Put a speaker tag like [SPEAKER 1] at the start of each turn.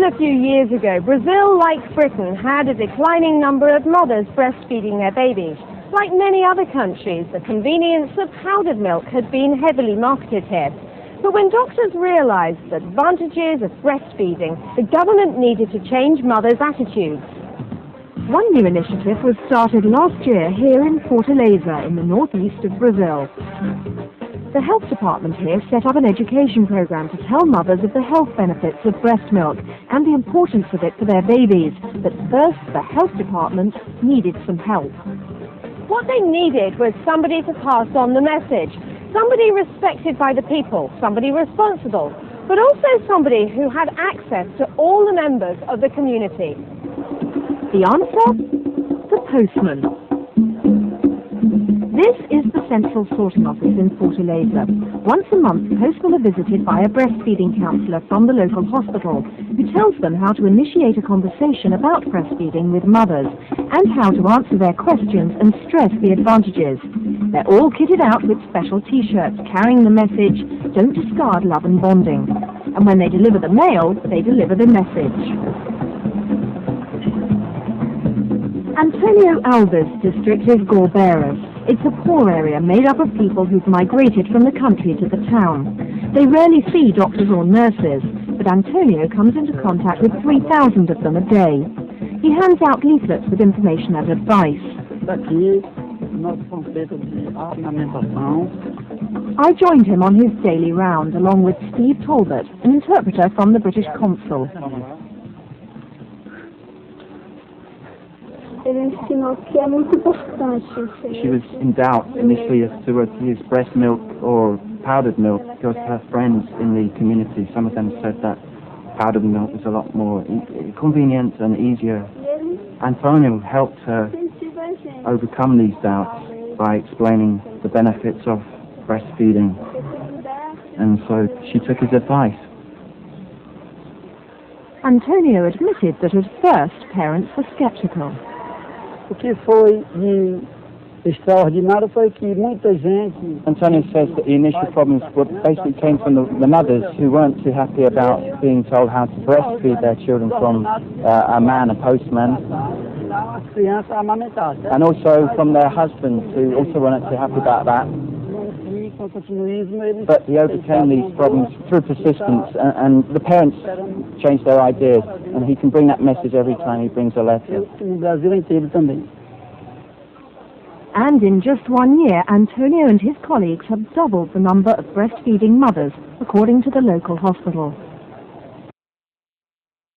[SPEAKER 1] Even a few years ago, Brazil, like Britain, had a declining number of mothers breastfeeding their babies. Like many other countries, the convenience of powdered milk had been heavily marketed here. But when doctors realized the advantages of breastfeeding, the government needed to change mothers' attitudes. One new initiative was started last year here in Fortaleza, in the northeast of Brazil. The health department here set up an education program to tell mothers of the health benefits of breast milk and the importance of it for their babies. But first, the health department needed some help. What they needed was somebody to pass on the message, somebody respected by the people, somebody responsible, but also somebody who had access to all the members of the community. The answer? The postman. This is the central sorting office in Fortaleza. Once a month, postmen are visited by a breastfeeding counsellor from the local hospital who tells them how to initiate a conversation about breastfeeding with mothers and how to answer their questions and stress the advantages. They're all kitted out with special T-shirts carrying the message, "Don't discard love and bonding." And when they deliver the mail, they deliver the message. Antonio Alves' district is Gorbeiras. It's a poor area made up of people who've migrated from the country to the town. They rarely see doctors or nurses, but Antonio comes into contact with 3,000 of them a day. He hands out leaflets with information and advice. I joined him on his daily round, along with Steve Talbot, an interpreter from the British consul.
[SPEAKER 2] She was in doubt initially as to whether to use breast milk or powdered milk because her friends in the community, some of them said that powdered milk was a lot more convenient and easier. Antonio helped her overcome these doubts by explaining the benefits of breastfeeding, and so she took his advice.
[SPEAKER 1] Antonio admitted that at first parents were skeptical.
[SPEAKER 3] O que foi extraordinário foi que muita gente...
[SPEAKER 2] Antonio says that the initial problems basically came from the mothers who weren't too happy about being told how to breastfeed their children from a man, a postman, and also from their husbands who also weren't too happy about that. But he overcame these problems through persistence, and the parents changed their ideas, and he can bring that message every time he brings a letter.
[SPEAKER 1] And in just 1 year, Antonio and his colleagues have doubled the number of breastfeeding mothers, according to the local hospital.